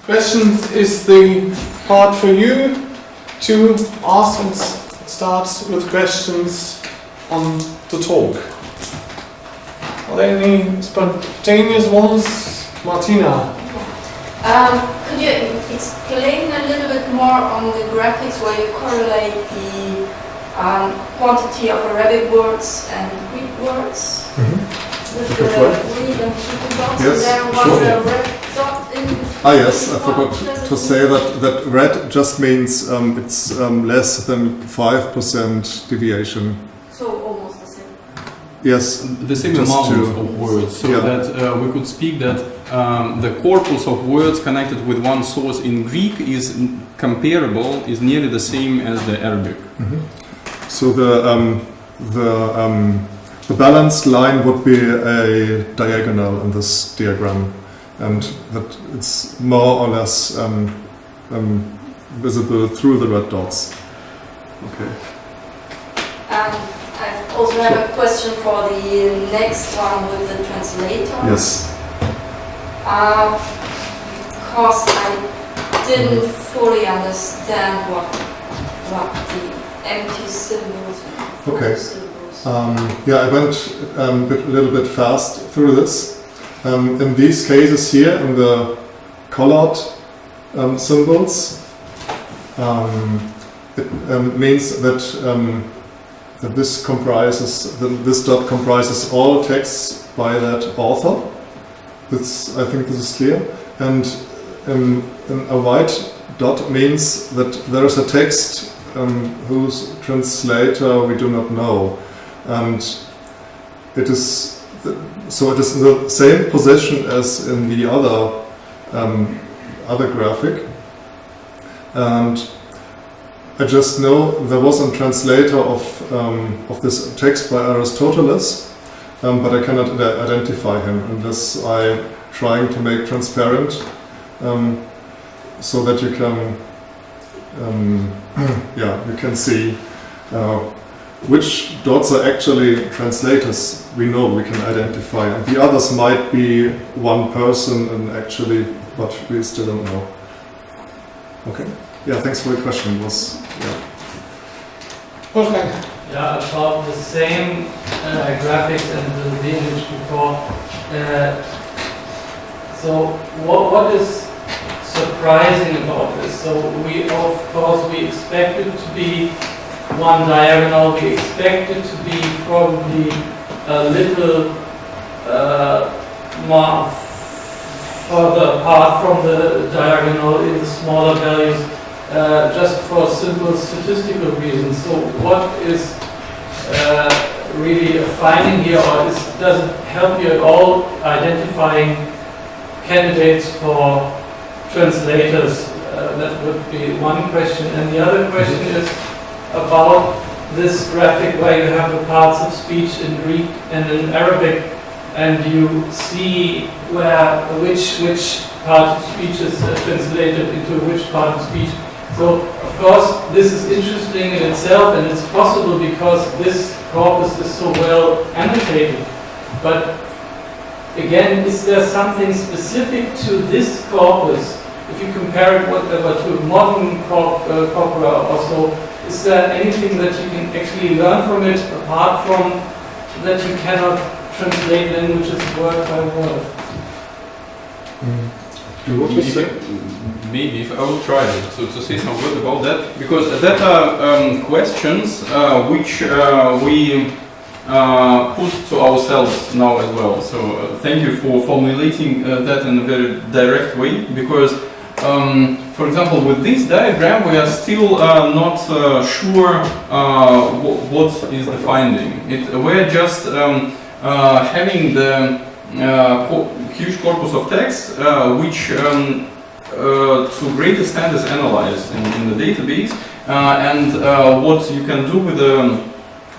questions is the part for you to ask and start with questions on the talk. Are there any spontaneous ones? Martina? Could you explain a little bit more on the graphics where you correlate the quantity of Arabic words and Greek words? With the read and keep dots? Yes, there was sure. a red dot in Ah yes, I forgot to say that red just means it's less than 5% deviation. So almost the same. Yes, the same amount of words, so that we could speak that the corpus of words connected with one source in Greek is comparable, is nearly the same as the Arabic. So the balanced line would be a diagonal in this diagram, and that it's more or less visible through the red dots. Okay. I also have a question for the next one with the translator. Yes. Because I didn't fully understand what the empty symbols and full symbols. I went a little bit fast through this. In these cases here, in the colored symbols, it means that that this dot comprises all texts by that author. I think this is clear. And a white dot means that there is a text whose translator we do not know, and it is so it is in the same position as in the other graphic. And I just know there was a translator of this text by Aristoteles, but I cannot identify him, and this I'm trying to make transparent, so that you can you can see which dots are actually translators. We know, we can identify, and the others might be one person, and actually, but we still don't know. Okay. Yeah, thanks for the question. Wolfgang. Yeah, about the same graphics and the image before. So what is surprising about this? So we expect it to be one diagonal. We expect it to be probably a little more further apart from the diagonal in the smaller values, just for simple statistical reasons. So what is really a finding here, or does it help you at all identifying candidates for translators? That would be one question. And the other question is about this graphic where you have the parts of speech in Greek and in Arabic, and you see which part of speech is translated into which part of speech. So, of course, this is interesting in itself, and it's possible because this corpus is so well annotated. But again, is there something specific to this corpus? If you compare it to a modern corpora also, is there anything that you can actually learn from it, apart from that you cannot translate languages word by word? Maybe if I will try to say some word about that, because that are questions which we put to ourselves now as well. So thank you for formulating that in a very direct way, because for example, with this diagram we are still not sure what is the finding. We're just having the huge corpus of text which to a great extent is analyzed in the database, and what you can do with the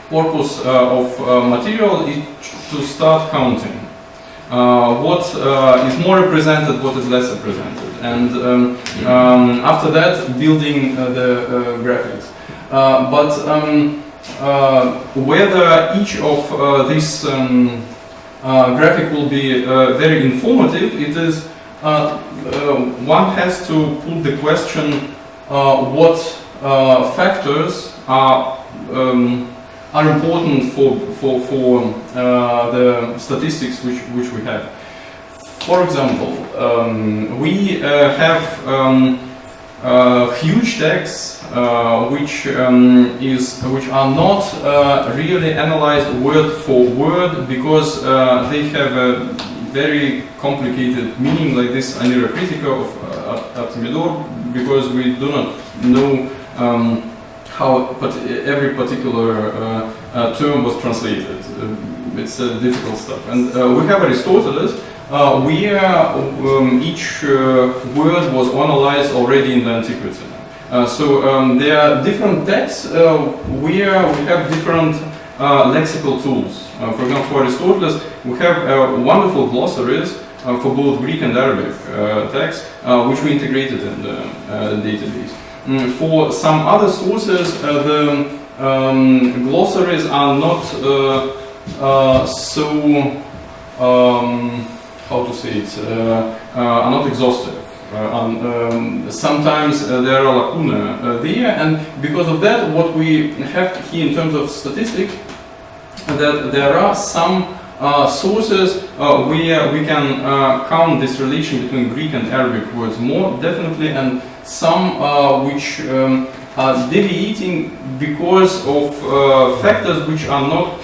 corpus of material is to start counting what is more represented, what is less represented, and after that building the graphics. But whether each of these graphic will be very informative, it is one has to put the question what factors are important for the statistics which we have. For example, we have huge texts which are not really analyzed word for word because they have a very complicated meaning, like this Anira Critica of Artemidor, because we do not know how every particular term was translated. It's difficult stuff. And we have Aristoteles, where each word was analyzed already in the antiquity. So there are different texts where we have different lexical tools. For example, for Aristoteles, we have wonderful glossaries for both Greek and Arabic texts, which we integrated in the database. For some other sources, the glossaries are not so, how to say it, are not exhaustive. Sometimes there are lacunae there, and because of that, what we have here in terms of statistics, that there are some sources where we can count this relation between Greek and Arabic words more definitely, and some which are deviating because of factors which are not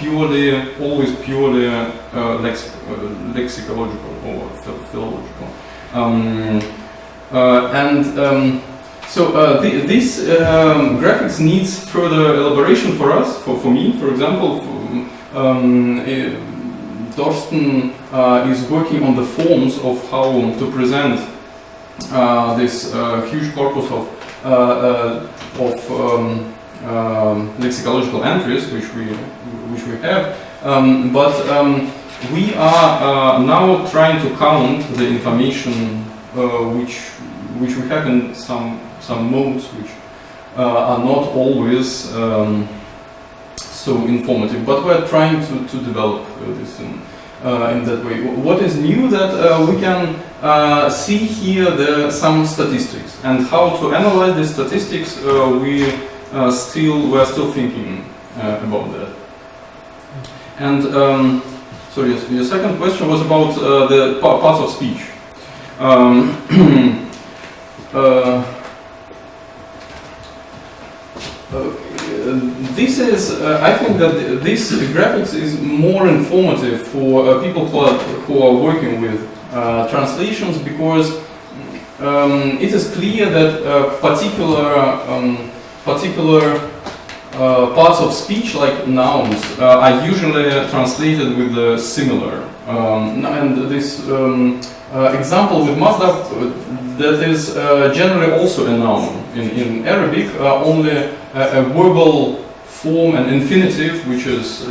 always purely lexicological or philological. So this graphics needs further elaboration for us, for me, for example. Torsten is working on the forms of how to present this huge corpus of lexicological entries which we have, but we are now trying to count the information which we have in some modes which are not always so informative, but we're trying to develop this in that way. What is new that we can see here some statistics, and how to analyze the statistics. We're still thinking about that. And so yes, your second question was about the parts of speech. This is, I think that this graphics is more informative for people who are working with translations, because it is clear that particular parts of speech, like nouns, are usually translated with the similar. And this example with Mazda, that is generally also a noun. In Arabic, only a verbal form and infinitive, which is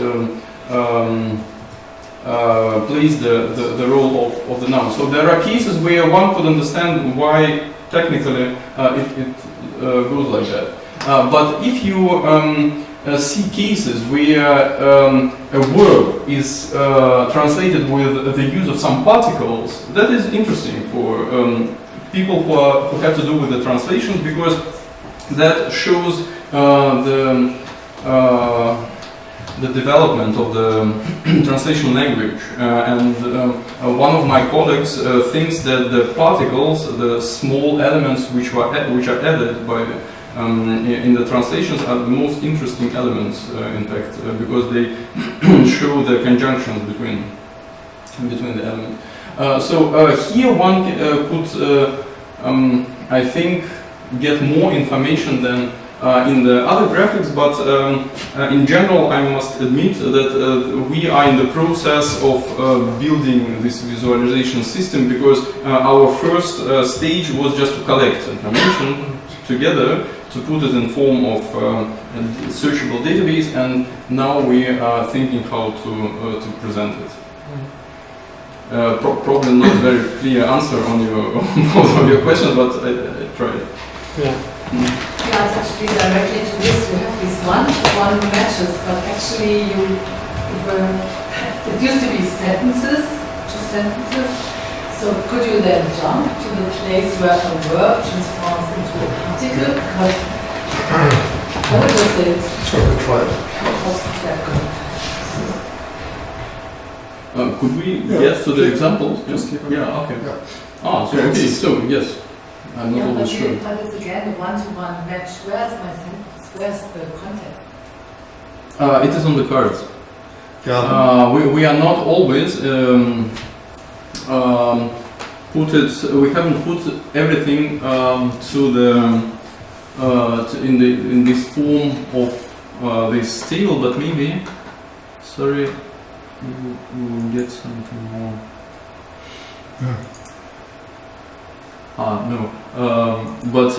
plays the role of the noun. So there are cases where one could understand why technically it goes like that. But if you see cases where a verb is translated with the use of some particles, that is interesting for people who have to do with the translations, because that shows the development of the translation language. And one of my colleagues thinks that the particles, the small elements which are added by in the translations, are the most interesting elements, in fact, because they show the conjunctions between the elements. So here one could, I think, get more information than in the other graphics, but in general I must admit that we are in the process of building this visualization system, because our first stage was just to collect information together, to put it in form of a searchable database, and now we are thinking how to present it. Probably not very clear answer on both of your questions, but I tried. Yeah. Yeah, it's actually directly to this. You have these one-to-one matches, but actually it used to be sentences, just sentences. So could you then jump to the place where a verb transforms into a particle? Because I would just say Try it. how's that going? Could we get to the examples? Just keep it. Yeah, okay. Yeah. So Okay, okay, it's- so yes, I'm not Yeah, always sure. but it's again the one-to-one match. Where's my sentence? Where's the context? It is on the cards. Yeah. We are not always we haven't put everything to the in this form of this table, but maybe sorry, we will get something more. No, but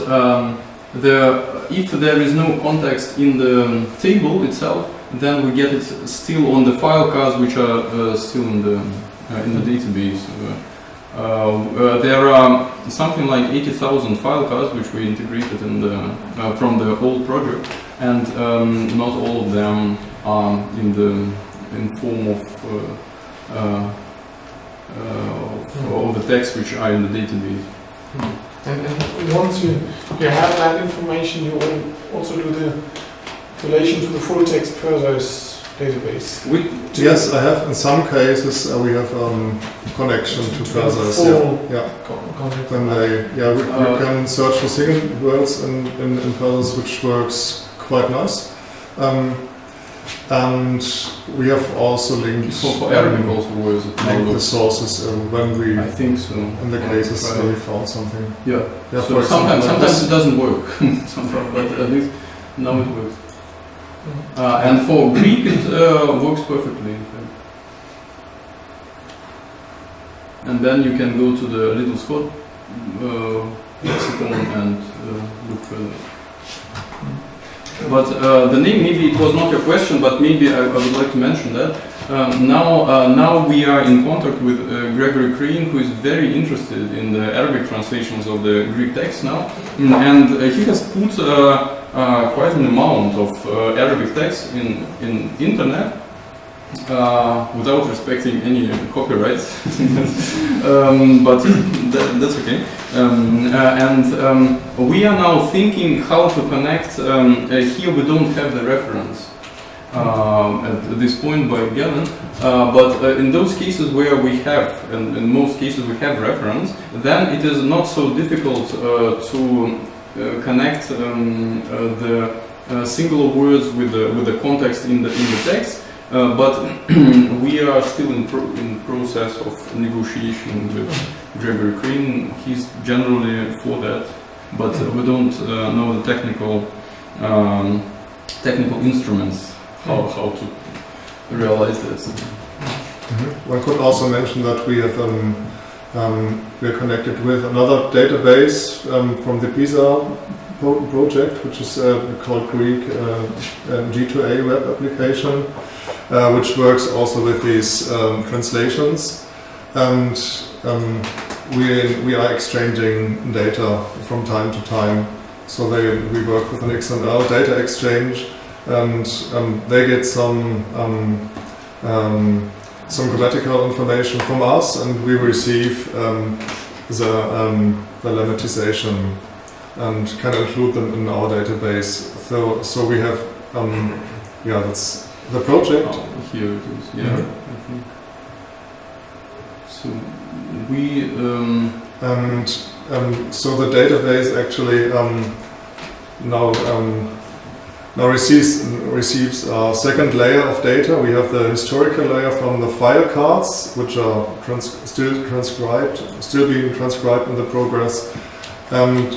if there is no context in the table itself, then we get it still on the file cards, which are still in the database. There are something like 80,000 file cards which we integrated in the from the old project, and not all of them are in form of all the texts which are in the database. And once you have that information, you will also do the relation to the full text Perseus database. Yes, I have. In some cases, we have connection to Perseus. Yeah. Then we can search for single words in Perseus, which works quite nice. And we have also linked For Arabic also was it? linked the sources when we I think so. in the cases where we found something. Yeah. Yeah, So for example, sometimes it doesn't work. Sometimes, but at least now it works. And for Greek it works perfectly. In fact. And then you can go to the Little Scott lexicon and look further. But the name, maybe it was not your question, but maybe I would like to mention that. Now we are in contact with Gregory Crane, who is very interested in the Arabic translations of the Greek text now, and he has put quite an amount of Arabic text in internet without respecting any copyright, but that's okay. And we are now thinking how to connect. Here we don't have the reference at this point by Galen, but in those cases where we have, and in most cases we have reference, then it is not so difficult to connect the singular words with the context in the text. But we are still in process of negotiation with Gregory Crane. He's generally for that, but we don't know the technical instruments how to realize this. One could also mention that we have we are connected with another database from the PISA project, which is called Greek G2A web application, which works also with these translations, and we are exchanging data from time to time. So we work with an XML data exchange, and they get some grammatical information from us, and we receive the lemmatization and can include them in our database. So we have that's the project. Here it is. Yeah. I think. So we so the database actually now receives a second layer of data. We have the historical layer from the file cards, which are still being transcribed in the progress, and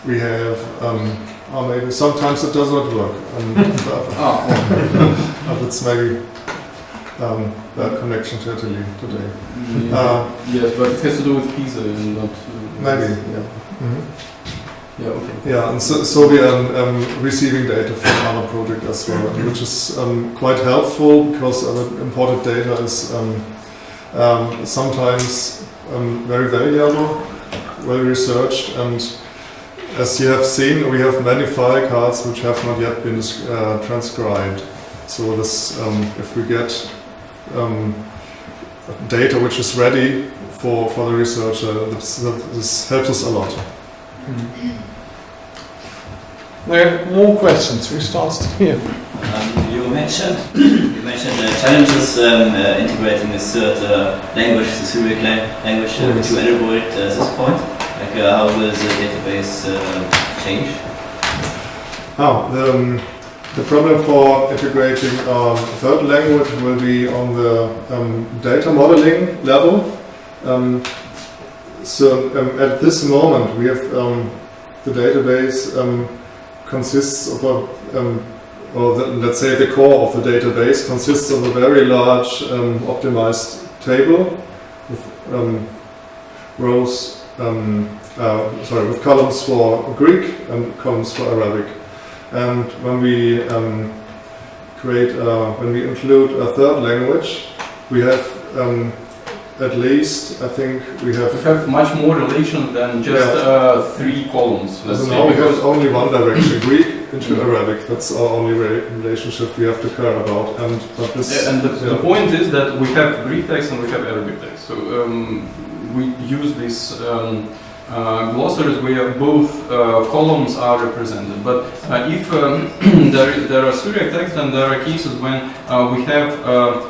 we have maybe sometimes it does not work. But it's maybe bad connection to Italy today. Yes, but it has to do with PISA and not. Maybe, yeah. Mm-hmm. Yeah, okay. Yeah, and so we are receiving data from other projects as well, which is quite helpful because imported data is sometimes very valuable, well researched, and as you have seen, we have many file cards which have not yet been transcribed. So this, if we get data which is ready for the researcher. This helps us a lot. There are more questions. We start here. You mentioned the challenges integrating a third language, the Syriac language, to elaborate this point. Like how will the database change? The problem for integrating a third language will be on the data modeling level. At this moment, we have the database consists of let's say the core of the database consists of a very large optimized table with rows, with columns for Greek and columns for Arabic. And when we when we include a third language, we have at least, I think we have much more relations than just 3 columns. So now we have only one direction, Greek into Arabic. That's our only relationship we have to care about. The point is that we have Greek text and we have Arabic text. So we use this glossaries where both columns are represented. But if there are Syriac texts, then there are cases when we have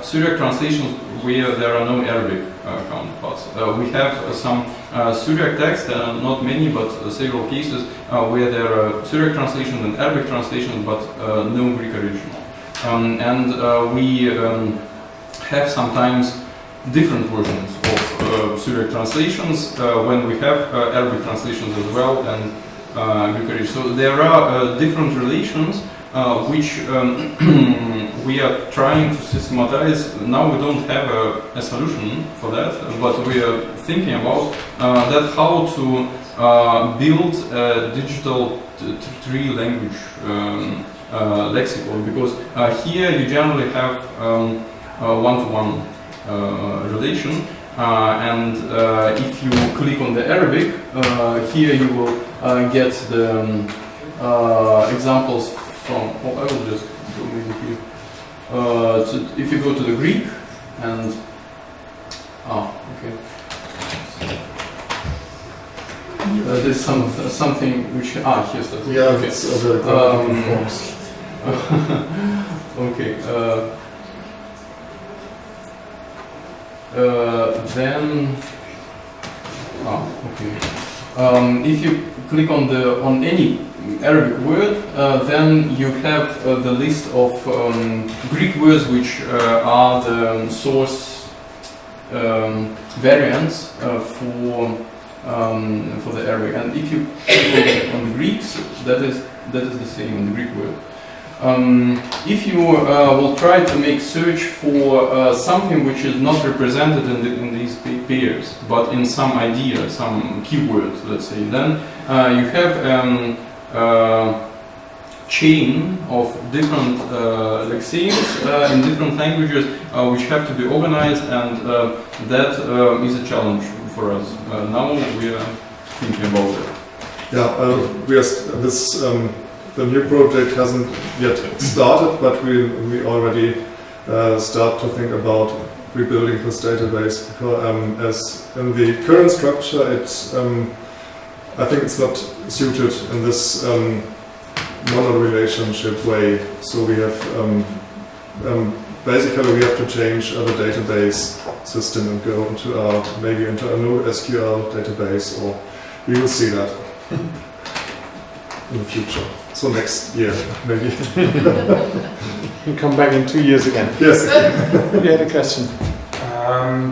Syriac translations where there are no Arabic counterparts. We have some Syriac texts, not many, but several cases where there are Syriac translations and Arabic translations, but no Greek original. We have sometimes different versions of Syriac translations when we have Arabic translations as well and Greek original. So there are different relations which we are trying to systematize. Now we don't have a solution for that, but we are thinking about that how to build a digital three-language lexicon, because here you generally have one-to-one relation, and if you click on the Arabic, here you will get the examples from, I will just go maybe here. So if you go to the Greek and okay. There's something which here's the it's other forms. Okay. Then okay. If you click on any Arabic word, then you have the list of Greek words which are the source variants for the Arabic. And if you click on the Greeks, that is the same in the Greek word. If you will try to make search for something which is not represented in these pairs, but in some idea, some keyword, let's say, then you have chain of different lexemes in different languages which have to be organized, and that is a challenge for us. Now we are thinking about it. The new project hasn't yet started, but we already start to think about rebuilding this database, because as in the current structure, it's I think it's not suited in this mono-relationship way. So we have basically we have to change the database system and go into maybe into a new SQL database, or we will see that in the future. So next year, maybe. You come back in 2 years again. Yes. You had a question.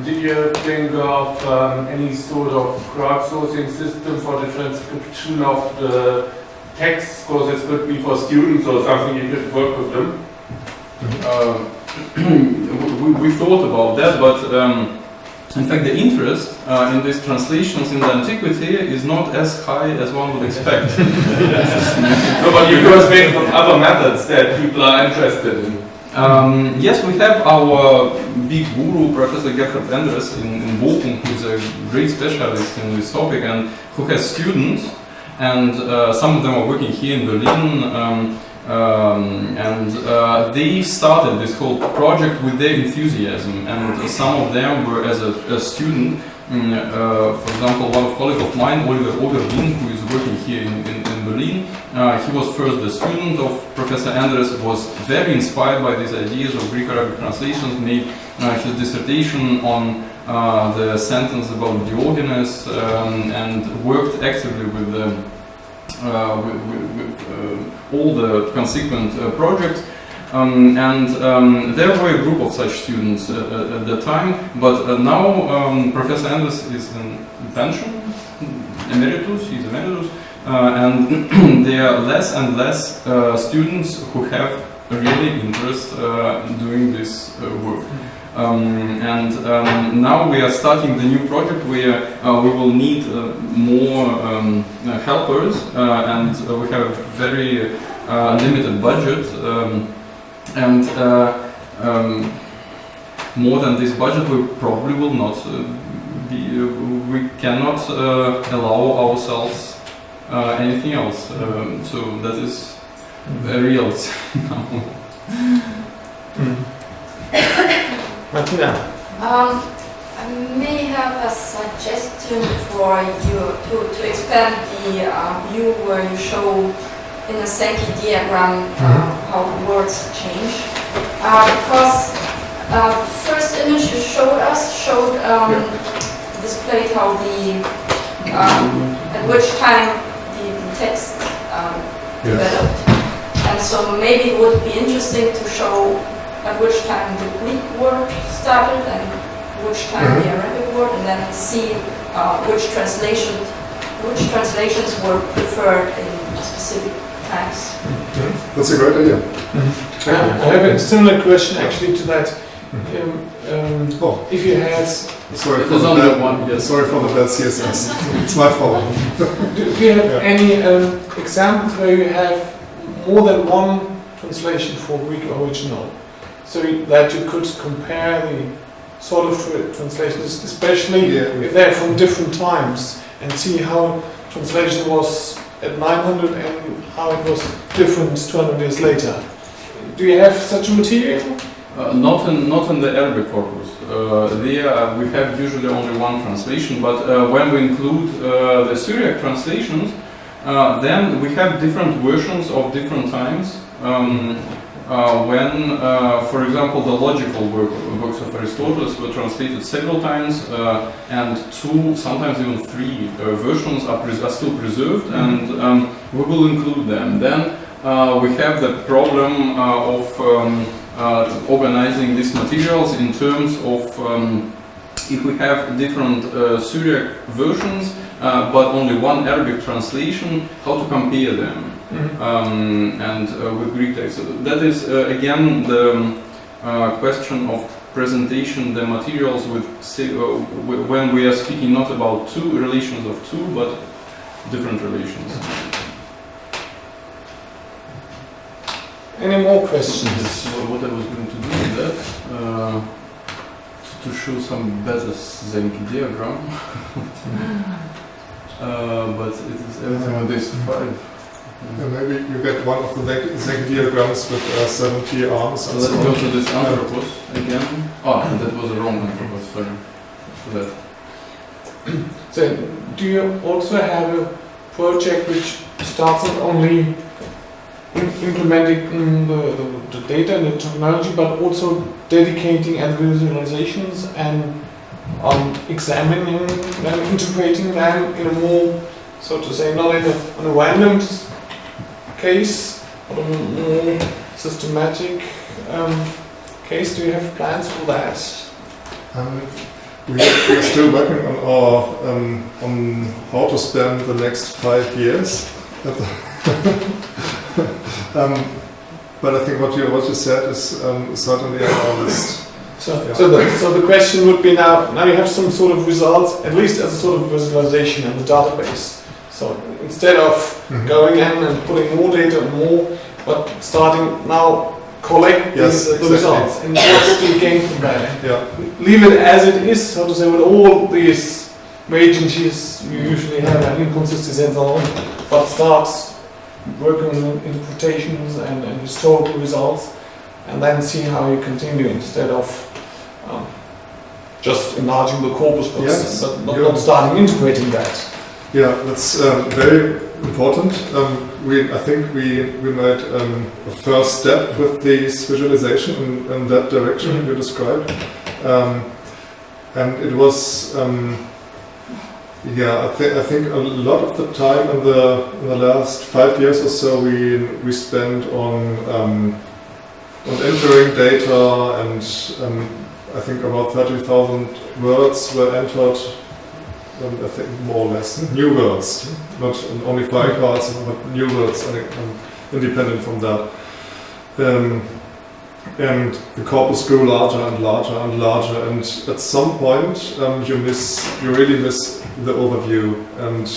Did you think of any sort of crowdsourcing system for the transcription of the text? Because it could be for students or something, you could work with them. We thought about that, but in fact the interest in these translations in the antiquity is not as high as one would expect. No, but you could think of other methods that people are interested in. Yes, we have our big guru, Professor Gerhard Endres in Bochum, who's a great specialist in this topic and who has students, and some of them are working here in Berlin. They started this whole project with their enthusiasm, and some of them were as a student. For example, one colleague of mine, Roeder, who is working here in Berlin, he was first the student of Professor Andres, was very inspired by these ideas of Greek-Arabic translations, made his dissertation on the sentence about Diogenes, and worked actively with all the consequent projects. There were a group of such students at the time, but now Professor Anders is in pension, he's emeritus, and there are less and less students who have really interest in doing this work. Now we are starting the new project where we will need more helpers, and we have a very limited budget. More than this budget, we probably will not we cannot allow ourselves anything else. So that is a reality now. Martina. I may have a suggestion for you to expand the view where you show in the Sankey diagram how words change. Because first image you showed displayed how at which time the text developed. And so maybe it would be interesting to show at which time the Greek word started and which time the Arabic word, and then see which translations were preferred in specific times. That's a great idea. I have a similar question actually to that. If you had... Sorry for the bad CSS. It's my fault. Do you have any examples where you have more than one translation for Greek original? So that you could compare the sort of translations, especially if they're from different times, and see how translation was at 900 and how it was different 200 years later. Do you have such a material? Not in the Arabic corpus. There we have usually only one translation, but when we include the Syriac translations, then we have different versions of different times. When, for example, the logical works of Aristotle were translated several times, and two, sometimes even three versions are still preserved, and we will include them. Then we have the problem of organizing these materials in terms of if we have different Syriac versions, but only one Arabic translation, how to compare them. And with Greek text. That is again the question of presentation the materials with when we are speaking not about two relations of two, but different relations. Any more questions? This is what I was going to do with that, to show some better Sankey diagram. But it is everything on this 5. Maybe you get one of the Sankey diagrams with 70 arms. So let's go to this Anthropos again. Oh, that was a wrong Anthropos, sorry. For that. So, do you also have a project which starts not only implementing the data and the technology, but also dedicating and visualizations and examining them, integrating them in a more, so to say, not in a random case, but a more systematic case? Do you have plans for that? We are still working on how to spend the next 5 years. But I think what you said is certainly on our list. So the question would be now you have some sort of results, at least as a sort of visualization in the database. So instead of going in and putting more data and more, but starting now collect the results and what do you gain from that? Yeah. Leave it as it is, so to say, with all these agencies you usually have and inconsistencies and so on, but start working on interpretations and historical results, and then see how you continue instead of just enlarging the corpus, but Yes, not starting integrating that. Yeah, that's very important. I think we made a first step with this visualization in that direction you described, and it was I think a lot of the time in the last 5 years or so we spent on entering data, and I think about 30,000 words were entered. I think more or less new words, not only file cards, but new words, independent from that. And the corpus grew larger and larger and larger, and at some point you really miss the overview, and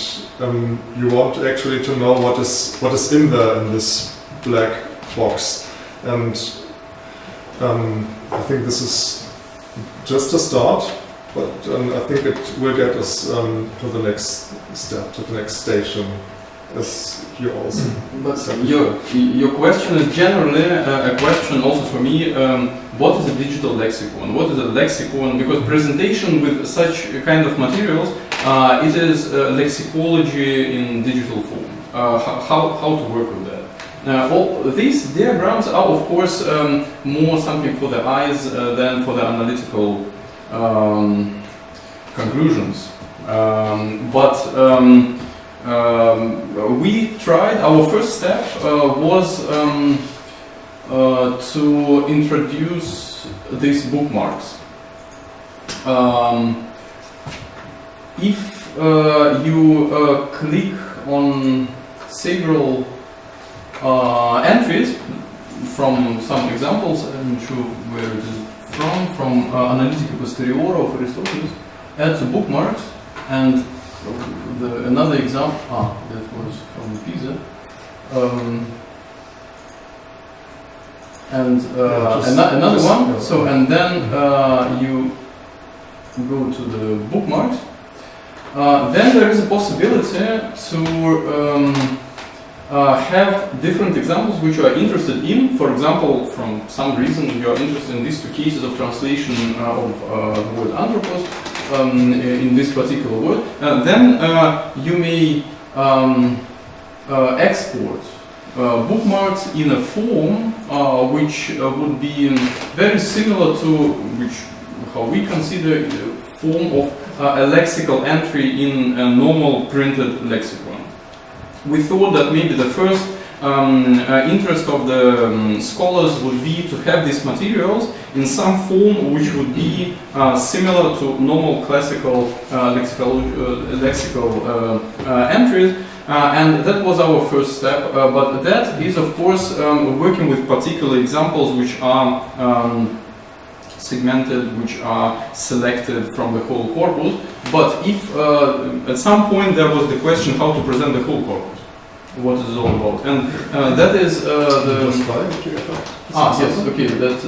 you want actually to know what is in there in this black box. And I think this is just a start. But I think it will get us to the next step, to the next station, as you also said. Your question is generally a question also for me, what is a digital lexicon? What is a lexicon? Because presentation with such kind of materials, it is lexicology in digital form. How to work with that? All these diagrams are of course more something for the eyes than for the analytical conclusions, but we tried. Our first step was to introduce these bookmarks. If you click on several entries from some examples, I'm not sure where it is from Analytica Posterior of Aristoteles, add the bookmarks, and another example, that was from Pisa, and another one, so, and then you go to the bookmarks, then there is a possibility to have different examples which you are interested in. For example, from some reason you are interested in these two cases of translation of the word anthropos in this particular word. Then you may export bookmarks in a form which would be very similar to how we consider the form of a lexical entry in a normal printed lexicon. We thought that maybe the first interest of the scholars would be to have these materials in some form which would be similar to normal classical lexical entries, and that was our first step. But that is, of course, working with particular examples which are segmented, which are selected from the whole corpus. But if at some point there was the question how to present the whole corpus, what is it all about, and that is the yes, okay, that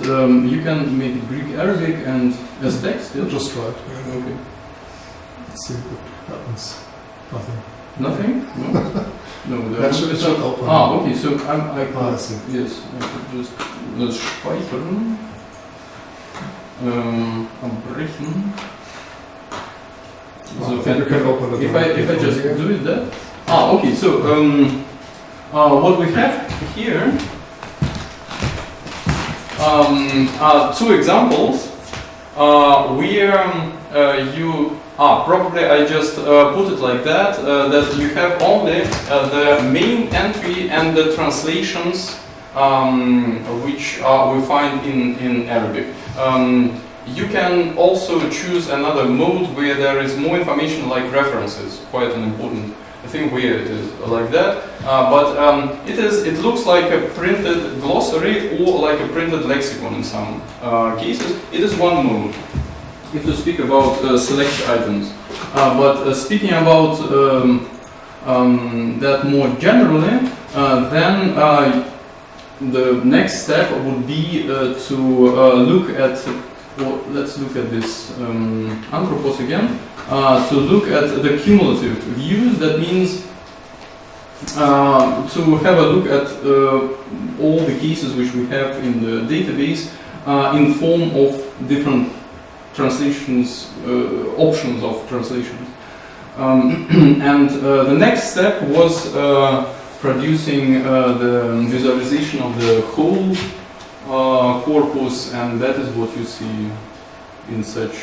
you can make it Greek, Arabic, and as text. Yes? Just try it. Okay. Let's see what happens. Nothing. Nothing? No. No. That should open. Okay. So I see. Yes. I could just speichern. Abbrechen. So you can open it. if I just do it that. Okay. So what we have here are two examples where you probably I just put it like that, that you have only the main entry and the translations which we find in Arabic. You can also choose another mode where there is more information, like references, quite an important thing where it is like that. But it looks like a printed glossary or like a printed lexicon in some cases. It is one mode if you speak about select items. But speaking about that more generally, then the next step would be to look at, well, let's look at this anthropos again, to look at the cumulative views. That means to have a look at all the cases which we have in the database in form of different translations, options of translations. And the next step was producing the visualization of the whole corpus, and that is what you see in such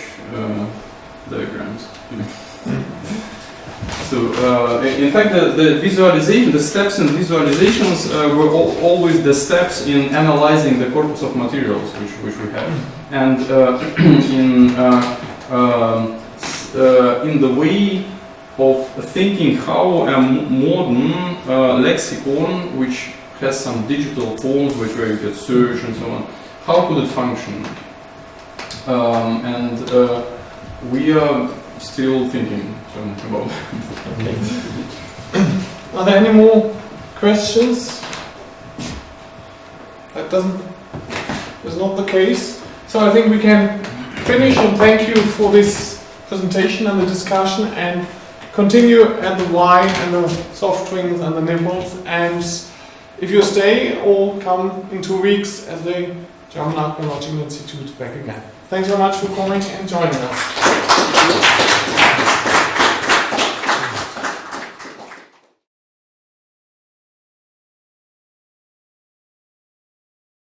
diagrams. So, in fact, the visualization, the steps in visualizations were always the steps in analyzing the corpus of materials which we have, and in the way of thinking how a modern lexicon, which has some digital forms where you can search and so on, how could it function? And we are still thinking about it. Okay. Are there any more questions? That is not the case. So I think we can finish, and thank you for this presentation and the discussion, and continue at the Y and the soft drinks and the nibbles, and if you stay or come in 2 weeks at the German Archaeological Institute back again. Thanks very much for coming and joining us.